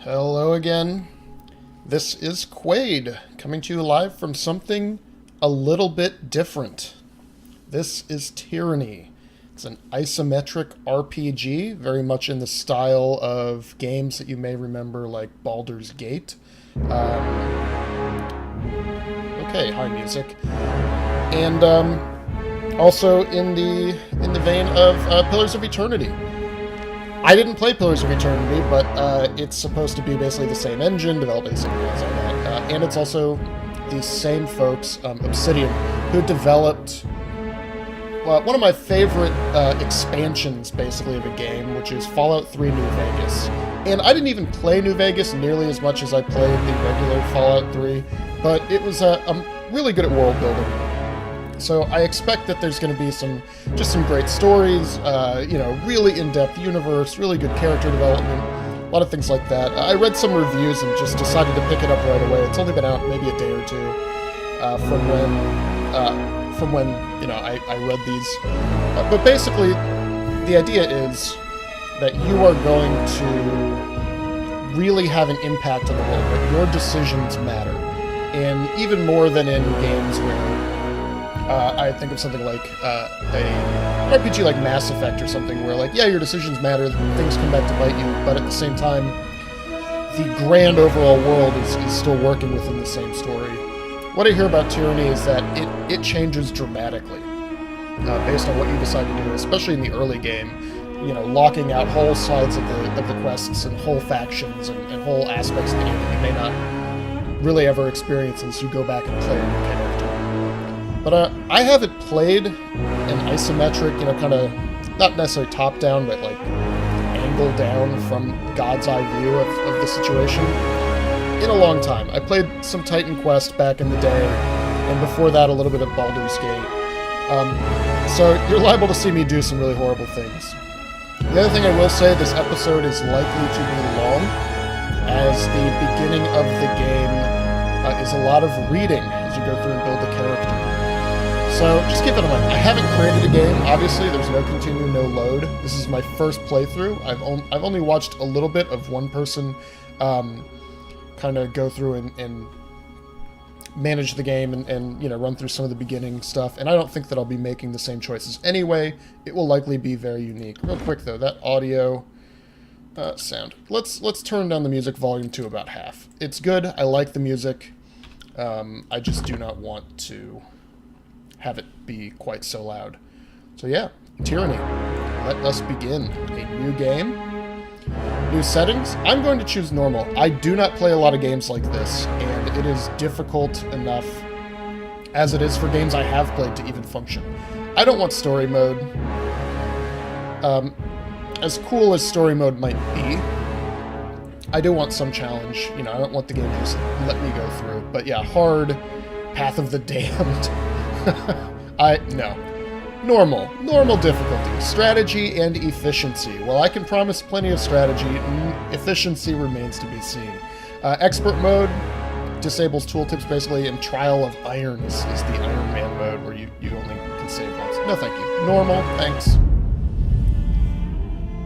Hello again. This is Quade, coming to you live from something a little bit different. This is Tyranny. It's an isometric RPG, very much in the style of games that you may remember, like Baldur's Gate. Okay, high music. And also in the vein of Pillars of Eternity. I didn't play Pillars of Eternity, but it's supposed to be basically the same engine, developed by the same guys, all that. And it's also the same folks, Obsidian, who developed one of my favorite expansions, basically, of a game, which is Fallout 3 New Vegas. And I didn't even play New Vegas nearly as much as I played the regular Fallout 3, but it was I'm really good at world building. So I expect that there's going to be some great stories, really in-depth universe, really good character development, a lot of things like that. I read some reviews and just decided to pick it up right away. It's only been out maybe a day or two from when I read these. But basically, the idea is that you are going to really have an impact on the world. But your decisions matter, and even more than in games where I think of something like an RPG like Mass Effect or something where, like, yeah, your decisions matter, things come back to bite you, but at the same time, the grand overall world is still working within the same story. What I hear about Tyranny is that it changes dramatically based on what you decide to do, especially in the early game. Locking out whole sides of the quests and whole factions and whole aspects of the game that you may not really ever experience as you go back and play a new character. But I haven't played an isometric, kind of, not necessarily top-down, but like angle-down from God's eye view of the situation in a long time. I played some Titan Quest back in the day, and before that a little bit of Baldur's Gate. So you're liable to see me do some really horrible things. The other thing I will say, this episode is likely to be long, as the beginning of the game is a lot of reading as you go through and build the character. So just keep that in mind. I haven't created a game, obviously. There's no continue, no load. This is my first playthrough. I've only watched a little bit of one person kind of go through and manage the game and run through some of the beginning stuff. And I don't think that I'll be making the same choices anyway. It will likely be very unique. Real quick though, that audio sound. Let's turn down the music volume to about half. It's good. I like the music. I just do not want to have it be quite so loud. So yeah, Tyranny. Let us begin. A new game. New settings. I'm going to choose normal. I do not play a lot of games like this, and it is difficult enough as it is for games I have played to even function. I don't want story mode. As cool as story mode might be, I do want some challenge. I don't want the game to just let me go through. But yeah, hard, Path of the Damned. No. Normal difficulty. Strategy and efficiency. While I can promise plenty of strategy, efficiency remains to be seen. Expert mode disables tooltips, basically, and Trial of Iron is the Iron Man mode, where you only can save once. No, thank you. Normal, thanks.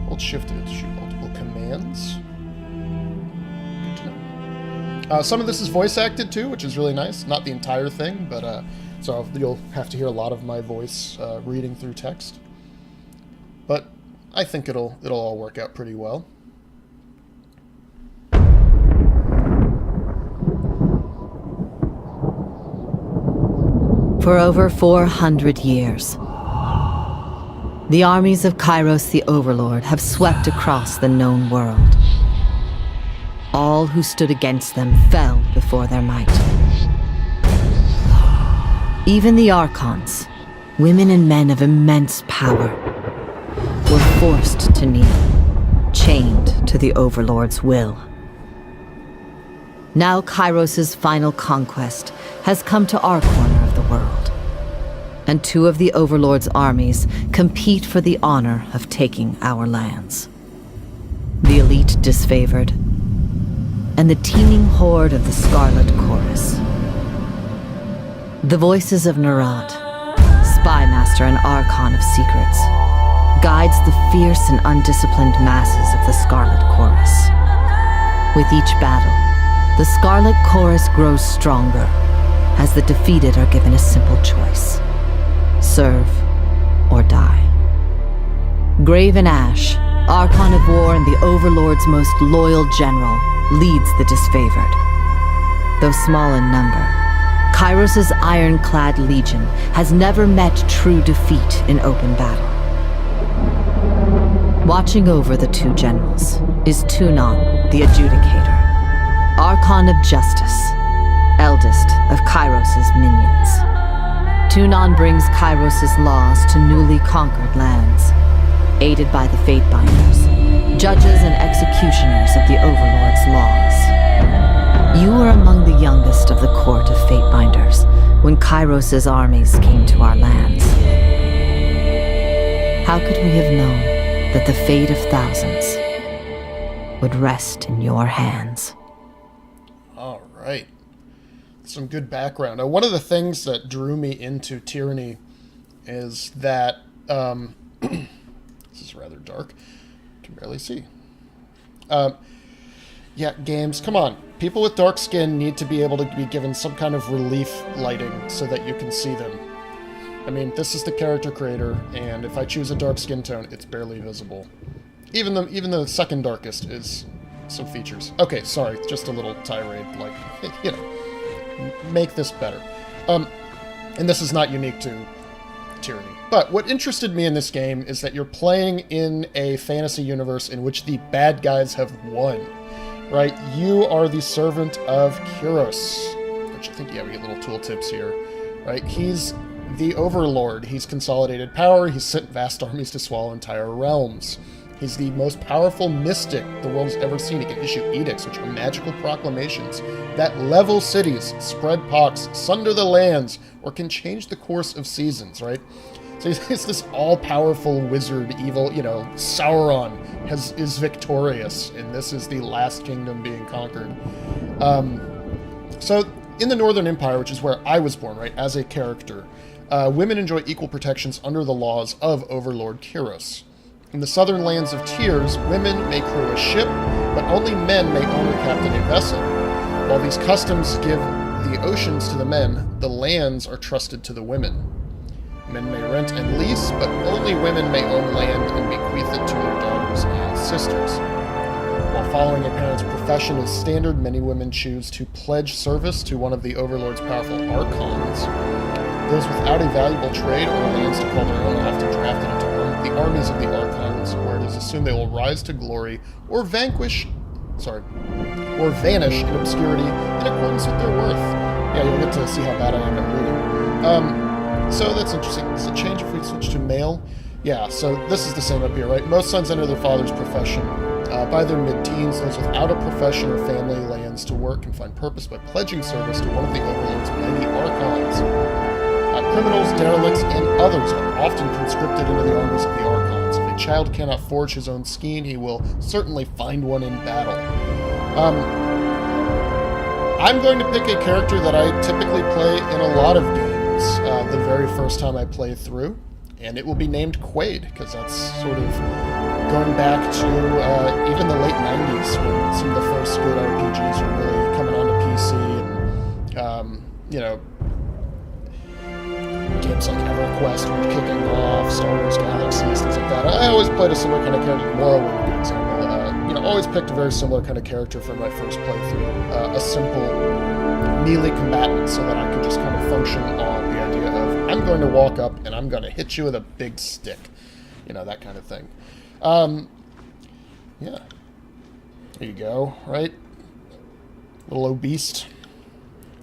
Hold shift to shoot multiple commands. Good to know. Some of this is voice acted, too, which is really nice. Not the entire thing, but so you'll have to hear a lot of my voice reading through text. But I think it'll all work out pretty well. For over 400 years, the armies of Kairos the Overlord have swept across the known world. All who stood against them fell before their might. Even the Archons, women and men of immense power, were forced to kneel, chained to the Overlord's will. Now Kairos' final conquest has come to our corner of the world, and two of the Overlord's armies compete for the honor of taking our lands. The elite disfavored, and the teeming horde of the Scarlet Chorus. The voices of Nerat, spymaster and archon of secrets, guides the fierce and undisciplined masses of the Scarlet Chorus. With each battle, the Scarlet Chorus grows stronger, as the defeated are given a simple choice: serve or die. Graven Ash, Archon of War and the Overlord's most loyal general, leads the disfavored. Though small in number, Kairos' ironclad legion has never met true defeat in open battle. Watching over the two generals is Tunon, the Adjudicator, Archon of Justice, eldest of Kairos' minions. Tunon brings Kairos' laws to newly conquered lands, aided by the Fatebinders, judges and executioners of the Overlord's laws. You were among the youngest of the court of Fatebinders when Kairos' armies came to our lands. How could we have known that the fate of thousands would rest in your hands? All right. Some good background. One of the things that drew me into Tyranny is that... this is rather dark. I can barely see. Yeah, games, come on. People with dark skin need to be able to be given some kind of relief lighting so that you can see them. I mean, this is the character creator, and if I choose a dark skin tone, it's barely visible. Even the second darkest is some features. Okay, sorry, just a little tirade, like, you know, make this better. And this is not unique to Tyranny. But what interested me in this game is that you're playing in a fantasy universe in which the bad guys have won, right? You are the servant of Kyros, which I think, yeah, we get little tooltips here, right? He's the overlord. He's consolidated power. He's sent vast armies to swallow entire realms. He's the most powerful mystic the world has ever seen. He can issue edicts, which are magical proclamations that level cities, spread pox, sunder the lands, or can change the course of seasons, right? So he's this all-powerful wizard, evil, you know, Sauron is victorious, and this is the last kingdom being conquered. So in the Northern Empire, which is where I was born, right, as a character, women enjoy equal protections under the laws of Overlord Kyros. In the southern lands of Tears, women may crew a ship, but only men may own or captain a vessel. While these customs give the oceans to the men, the lands are trusted to the women. Men may rent and lease, but only women may own land and bequeath it to their daughters and sisters. While following a parent's profession is standard, many women choose to pledge service to one of the Overlord's powerful Archons. Those without a valuable trade or lands to call their own are often drafted into the armies of the Archons, where it is assumed they will rise to glory or vanish in obscurity in accordance with their worth. Yeah, you'll get to see how bad I am at reading. So that's interesting. Does it change if we switch to male? Yeah, so this is the same up here, right? Most sons enter their father's profession. By their mid-teens, those without a profession or family lands to work can find purpose by pledging service to one of the Overlord's mighty Archons. Criminals, derelicts, and others are often conscripted into the armies of the Archons. If a child cannot forge his own skein, he will certainly find one in battle. I'm going to pick a character that I typically play in a lot of games the very first time I play through, and it will be named Quade, because that's sort of going back to even the late 90s when some of the first good RPGs were really coming onto PC, and, you know, games like EverQuest were kicking off, Star Wars Galaxies, things like that. I always played a similar kind of character. Morrowind would be an example. You know, always picked a very similar kind of character for my first playthrough. A simple melee combatant, so that I could just kind of function on the idea of, I'm going to walk up and I'm going to hit you with a big stick. You know, that kind of thing. Yeah. There you go, right? Little obese.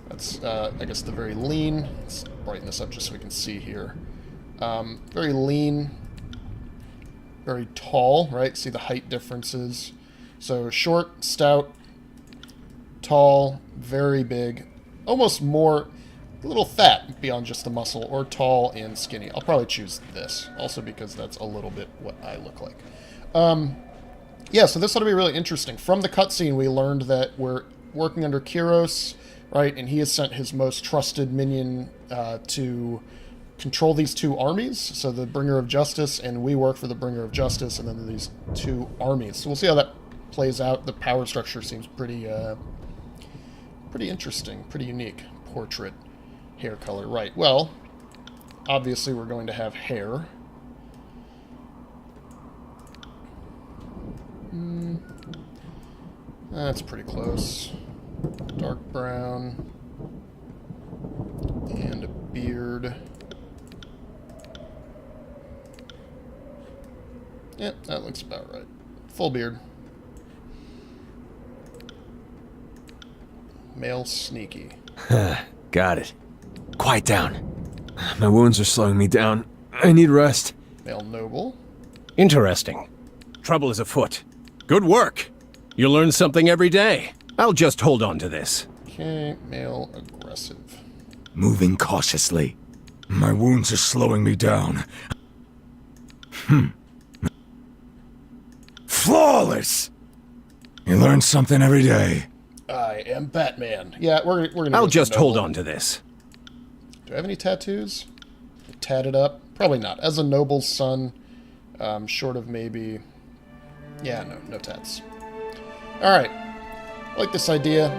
That's, I guess, the very lean. Let's brighten this up just so we can see here. Very lean, very tall, right? See the height differences. So short, stout, tall, very big, almost more, a little fat beyond just the muscle, or tall and skinny. I'll probably choose this, also because that's a little bit what I look like. Yeah, so this ought to be really interesting. From the cutscene, we learned that we're working under Kyros, right, and he has sent his most trusted minion to control these two armies, so the Bringer of Justice, and we work for the Bringer of Justice, and then these two armies. So we'll see how that plays out. The power structure seems pretty interesting, pretty unique. Portrait, hair color. Right, well, obviously we're going to have hair. That's pretty close. Dark brown. And a beard. Yep, that looks about right. Full beard. Male sneaky. Got it. Quiet down. My wounds are slowing me down. I need rest. Male noble. Interesting. Trouble is afoot. Good work. You learn something every day. I'll just hold on to this. Okay, male aggressive. Moving cautiously. My wounds are slowing me down. Flawless! You learn something every day. I am Batman. Yeah, we're gonna. I'll go just with hold noble. on to this. Do I have any tattoos? Tatted up? Probably not. As a noble's son, short of maybe. Yeah, no tats. All right. I like this idea.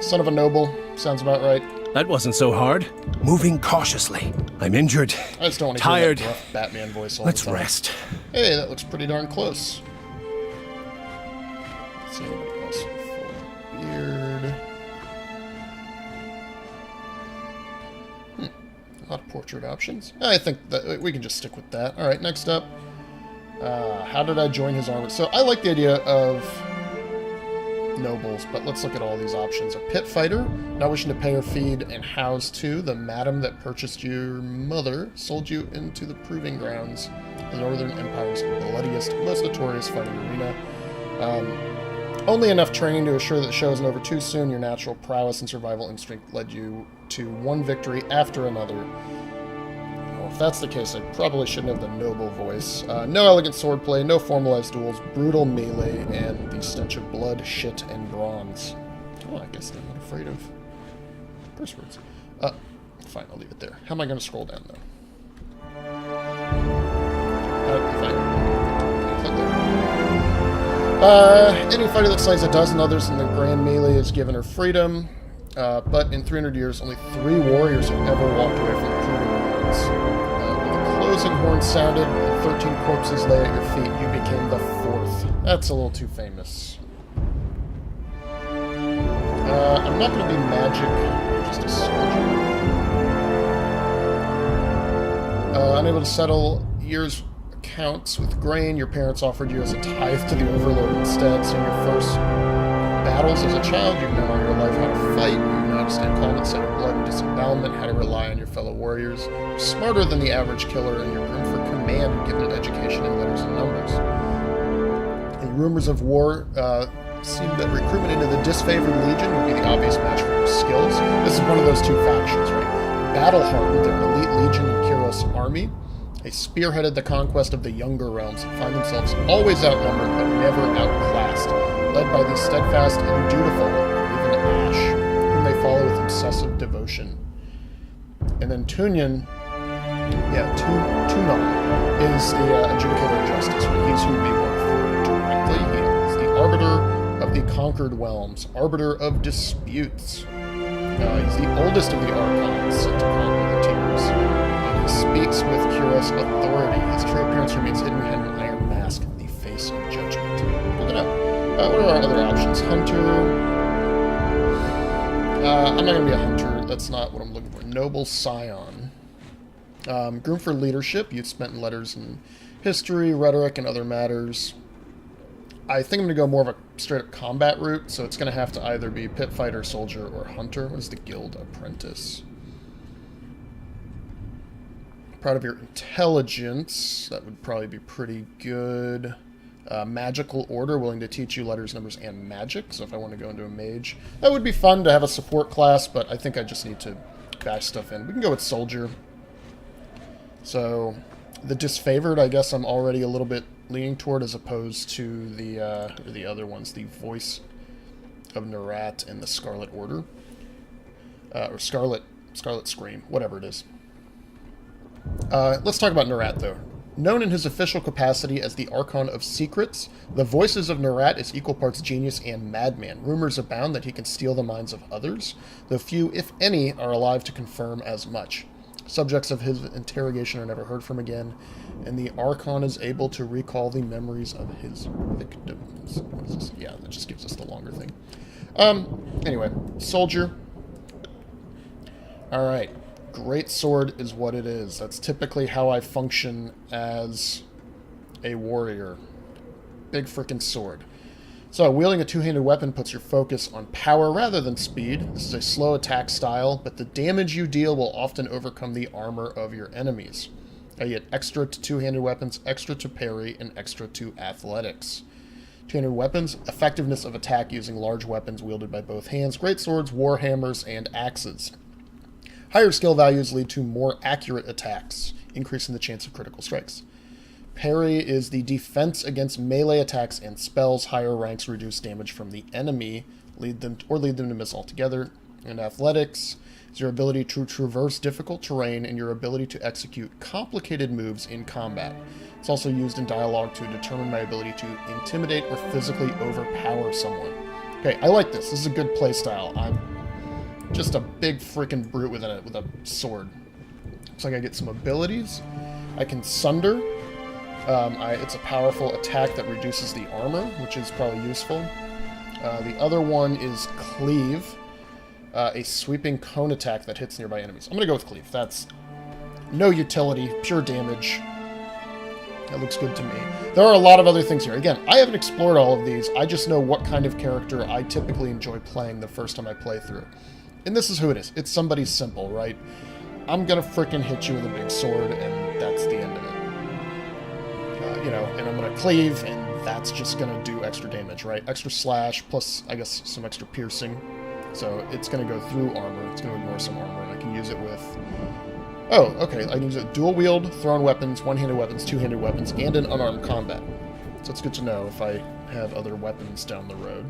Son of a noble. Sounds about right. That wasn't so hard. Moving cautiously. I'm injured. I just don't want to Tired. hear that gruff Batman voice all Let's the time. rest. Hey, that looks pretty darn close. Let's see anybody else with full beard. A lot of portrait options. I think that we can just stick with that. All right, next up. How did I join his army? So I like the idea of nobles, but let's look at all these options. A pit fighter, not wishing to pay or feed and house to the madam that purchased your mother, sold you into the proving grounds, the Northern Empire's bloodiest, most notorious fighting arena. Only enough training to assure that the show isn't over too soon. Your natural prowess and survival instinct led you to one victory after another. Well, if that's the case, I probably shouldn't have the noble voice. No elegant swordplay, no formalized duels, brutal melee, and the stench of blood, shit, and bronze. Oh, I guess they're not afraid of curse words. Fine, I'll leave it there. How am I going to scroll down, though? Any fighter that slays a dozen others in the grand melee is given her freedom, but in 300 years, only 3 warriors have ever walked away from the proving grounds. When the closing horn sounded and 13 corpses lay at your feet, you became the 4th. That's a little too famous. I'm not going to be magic, just a soldier. Unable to settle years' accounts with grain, your parents offered you as a tithe to the overlord instead. So in your first battles as a child, you've known all your life how to fight, you know how to stand calm and set blood and disembowelment, how to rely on your fellow warriors. You're smarter than the average killer, and you're groomed for command and given an education in letters and numbers. And rumors of war seem that recruitment into the disfavored legion would be the obvious match for your skills. This is one of those 2 factions, right? Battle-hardened, they're an elite legion in Kyros' army. They spearheaded the conquest of the younger realms and find themselves always outnumbered but never outclassed, led by the steadfast and dutiful, even Ash, whom they follow with obsessive devotion. And then Tunon is the adjudicator of justice, right? He's who we work for directly. He is the arbiter of the conquered realms, arbiter of disputes. He's the oldest of the archons sent to conquer the tiers. And he speaks with Kyros authority. His true appearance remains hidden behind an iron mask, the face of judgment. Look it up. What are our other options? Hunter. I'm not going to be a hunter. That's not what I'm looking for. Noble Scion. Groomed for leadership. Youth spent in letters and history, rhetoric, and other matters. I think I'm going to go more of a straight-up combat route, so it's going to have to either be pit fighter, soldier, or hunter. What is the guild? Apprentice. Proud of your intelligence. That would probably be pretty good. Magical order, willing to teach you letters, numbers, and magic. So if I want to go into a mage, that would be fun to have a support class, but I think I just need to bash stuff in. We can go with soldier. So the disfavored, I guess I'm already a little bit leaning toward, as opposed to the other ones, the Voice of Nerat and the Scarlet Order, or Scarlet Scream, whatever it is. Let's talk about Nerat though. Known in his official capacity as the Archon of Secrets, the Voices of Nerat is equal parts genius and madman. Rumors abound that he can steal the minds of others, though few, if any, are alive to confirm as much. Subjects of his interrogation are never heard from again, and the Archon is able to recall the memories of his victims. What is this? Yeah, that just gives us the longer thing. Anyway, soldier. Alright. Great sword is what it is. That's typically how I function as a warrior. Big frickin' sword. So, wielding a two-handed weapon puts your focus on power rather than speed. This is a slow attack style, but the damage you deal will often overcome the armor of your enemies. You get extra to two-handed weapons, extra to parry, and extra to athletics. Two-handed weapons, effectiveness of attack using large weapons wielded by both hands, great swords, war hammers, and axes. Higher skill values lead to more accurate attacks, increasing the chance of critical strikes. Parry is the defense against melee attacks and spells. Higher ranks reduce damage from the enemy, lead them to miss altogether. And athletics is your ability to traverse difficult terrain and your ability to execute complicated moves in combat. It's also used in dialogue to determine my ability to intimidate or physically overpower someone. Okay, I like this. This is a good playstyle. I'm just a big freaking brute with a sword. Looks like I get some abilities. I can Sunder. It's a powerful attack that reduces the armor, which is probably useful. The other one is Cleave, a sweeping cone attack that hits nearby enemies. I'm going to go with Cleave. That's no utility, pure damage. That looks good to me. There are a lot of other things here. Again, I haven't explored all of these. I just know what kind of character I typically enjoy playing the first time I play through. And this is who it is. It's somebody simple, right? I'm going to frickin' hit you with a big sword, and that's the end of it. And I'm going to cleave, and that's just going to do extra damage, right? Extra slash, plus, I guess, some extra piercing. So it's going to go through armor. It's going to ignore some armor, and I can use it with... Oh, okay. I can use it dual wield, thrown weapons, one-handed weapons, two-handed weapons, and in unarmed combat. So it's good to know if I have other weapons down the road.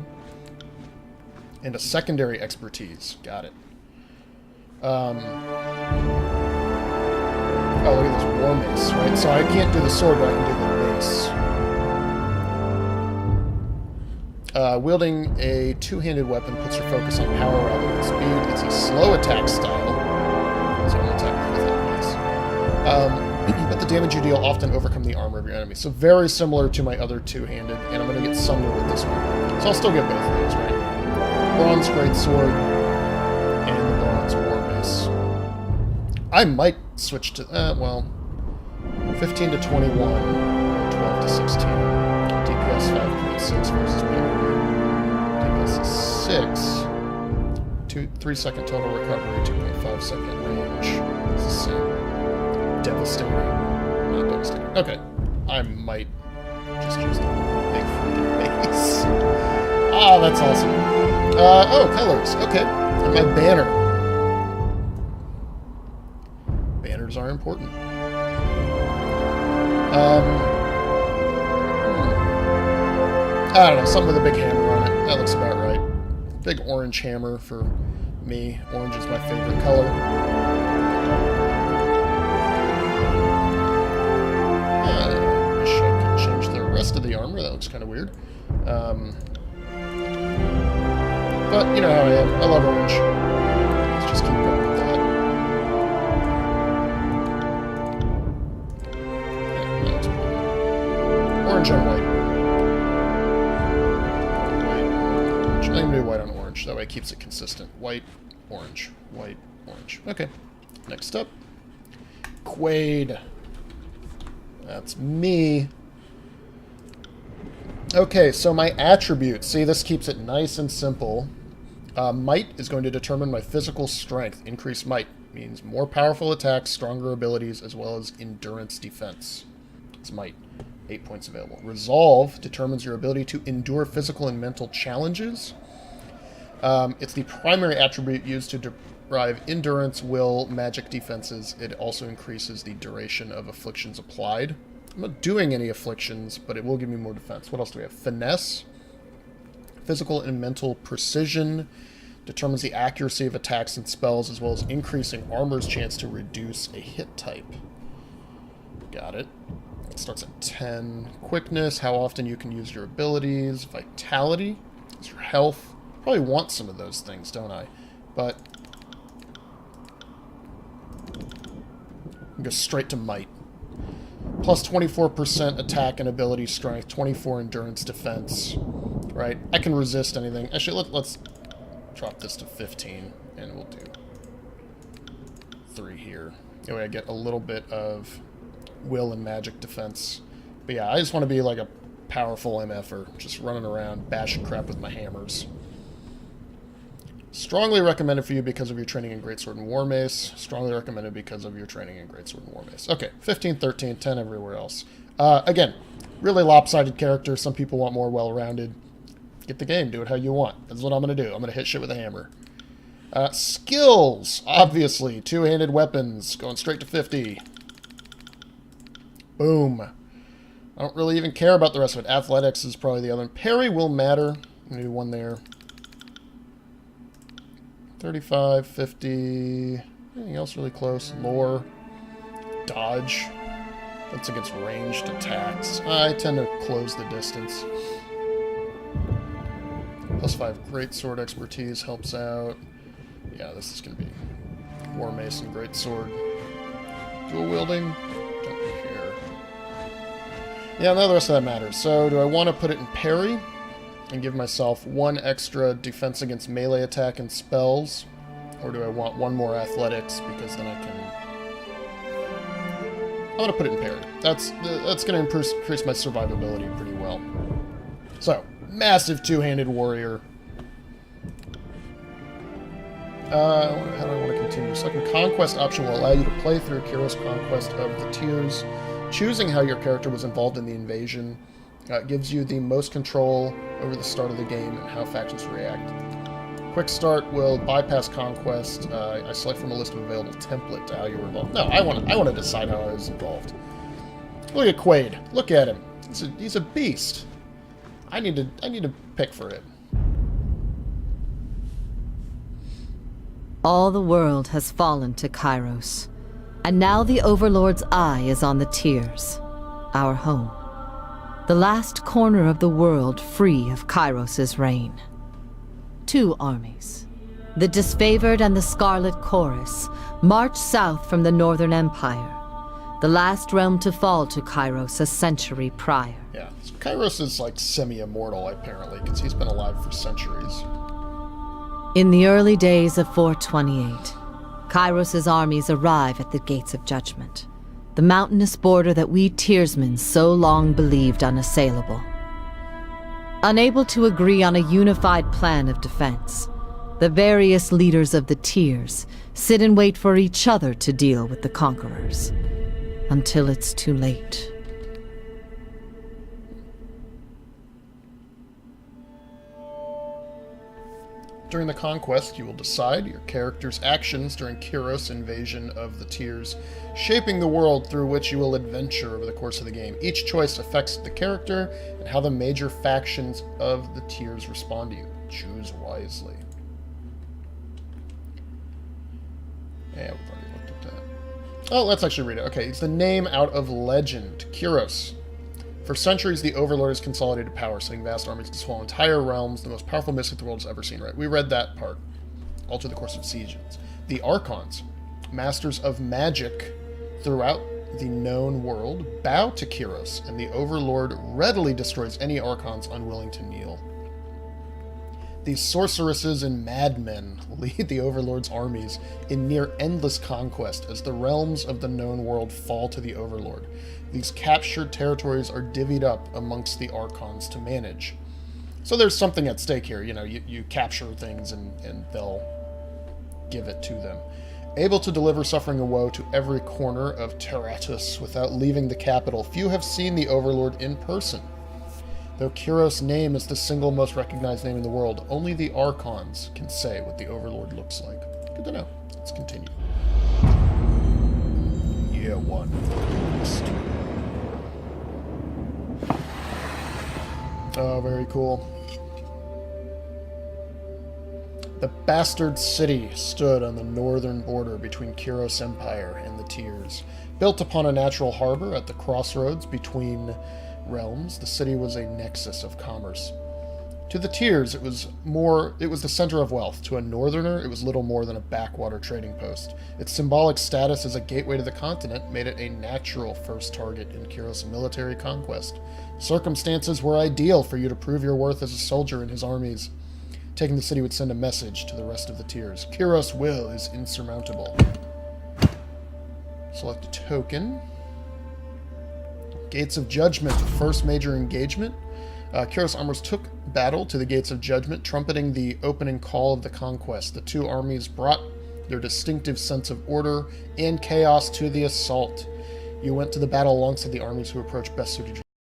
And a secondary expertise. Got it. Oh, look at this war mace, right? So I can't do the sword, but I can do the mace. Wielding a two-handed weapon puts your focus on power rather than speed. It's a slow attack style. So I'll attack with that mace. But the damage you deal often overcome the armor of your enemy. So very similar to my other two-handed, and I'm going to get Sunder with this one. So I'll still get both of those, right? Bronze Greatsword, and the Bronze War Mace. I might switch to, 15 to 21, 12 to 16. DPS 5.6 versus melee. DPS 6. 3-second total recovery, 2.5 second range. It's the same. Devastating. Not devastating. Okay. I might just use the big freaking mace. Ah, that's awesome. Colors. Okay. And my banner. Banners are important. I don't know. Something with a big hammer on it. That looks about right. Big orange hammer for me. Orange is my favorite color. I wish I could change the rest of the armor. That looks kind of weird. But, you know how I am. I love orange. Let's just keep going with that. Yeah, that looks pretty good. Orange on white. White, orange. I'm going to do white on orange. That way it keeps it consistent. White, orange. White, orange. Okay. Next up. Quade. That's me. Okay, so my attributes. See, this keeps it nice and simple. Might is going to determine my physical strength. Increased might means more powerful attacks, stronger abilities, as well as endurance defense. It's might. 8 points available. Resolve determines your ability to endure physical and mental challenges. It's the primary attribute used to derive endurance, will, magic defenses. It also increases the duration of afflictions applied. I'm not doing any afflictions, but it will give me more defense. What else do we have? Finesse. Physical and mental precision. Determines the accuracy of attacks and spells, as well as increasing armor's chance to reduce a hit type. Got it. Starts at 10. Quickness, how often you can use your abilities. Vitality is your health. Probably want some of those things, don't I? But go straight to might. Plus 24% attack and ability strength, 24 endurance defense. Right? I can resist anything. Actually, let's drop this to 15, and we'll do 3 here. That way I get a little bit of will and magic defense. But yeah, I just want to be like a powerful MFer, just running around, bashing crap with my hammers. Strongly recommended for you because of your training in Greatsword and War Mace. Strongly recommended because of your training in Greatsword and War Mace. Okay, 15, 13, 10 everywhere else. Again, really lopsided character. Some people want more well-rounded. Get the game. Do it how you want. That's what I'm going to do. I'm going to hit shit with a hammer. Skills. Obviously. Two-handed weapons. Going straight to 50. Boom. I don't really even care about the rest of it. Athletics is probably the other one. Parry will matter. I'm going to do one there. 35, 50, anything else really close? Lore, dodge, that's against ranged attacks. I tend to close the distance. Plus 5 greatsword expertise helps out. Yeah, this is going to be War Mace and greatsword. Dual wielding, don't care. Yeah, none of the rest of that matters. So, do I want to put it in parry? And give myself 1 extra defense against melee attack and spells? Or do I want 1 more athletics because then I can... I'm going to put it in parry. That's going to increase my survivability pretty well. So, massive two-handed warrior. How do I want to continue? Second conquest option will allow you to play through Kyros' conquest of the tiers, choosing how your character was involved in the invasion. It gives you the most control over the start of the game and how factions react. Quick start will bypass conquest. I select from a list of available template to how you were involved. No, I want to decide how I was involved. Look at Quade. Look at him. He's a beast. I need to pick for it. All the world has fallen to Kyros, and now the Overlord's eye is on the tiers, our home. The last corner of the world free of Kyros' reign. 2 armies, the Disfavored and the Scarlet Chorus, march south from the Northern Empire, the last realm to fall to Kyros a century prior. Yeah, so Kyros is like semi-immortal, apparently, because he's been alive for centuries. In the early days of 428, Kyros' armies arrive at the Gates of Judgment, the mountainous border that we Tiersmen so long believed unassailable. Unable to agree on a unified plan of defense, the various leaders of the Tiers sit and wait for each other to deal with the conquerors, until it's too late. During the conquest, you will decide your character's actions during Kyros' invasion of the Tiers, shaping the world through which you will adventure over the course of the game. Each choice affects the character and how the major factions of the Tiers respond to you. Choose wisely. Yeah, we've already looked at that. Oh, let's actually read it. Okay, it's the name out of legend, Kyros. For centuries, the Overlord has consolidated power, sending vast armies to swallow entire realms, the most powerful mystic the world has ever seen, right? We read that part. Alter the course of seasons. The Archons, masters of magic throughout the known world, bow to Kyros, and the Overlord readily destroys any Archons unwilling to kneel. These sorceresses and madmen lead the Overlord's armies in near endless conquest as the realms of the known world fall to the Overlord. These captured territories are divvied up amongst the Archons to manage. So there's something at stake here. You know, you capture things and they'll give it to them. Able to deliver suffering and woe to every corner of Terratus without leaving the capital, few have seen the Overlord in person. Though Kyros' name is the single most recognized name in the world, only the Archons can say what the Overlord looks like. Good to know. Let's continue. Year 1. Oh, very cool. The bastard city stood on the northern border between Kyros Empire and the Tiers. Built upon a natural harbor at the crossroads between realms, the city was a nexus of commerce. To the Tiers, it was the center of wealth. To a northerner, it was little more than a backwater trading post. Its symbolic status as a gateway to the continent made it a natural first target in Kyros' military conquest. Circumstances were ideal for you to prove your worth as a soldier in his armies. Taking the city would send a message to the rest of the Tiers. Kyros' will is insurmountable. Select a token. Gates of Judgment, the first major engagement. Kyros armors took battle to the Gates of Judgment, trumpeting the opening call of the conquest. The two armies brought their distinctive sense of order and chaos to the assault. You went to the battle alongside the armies who approached best suited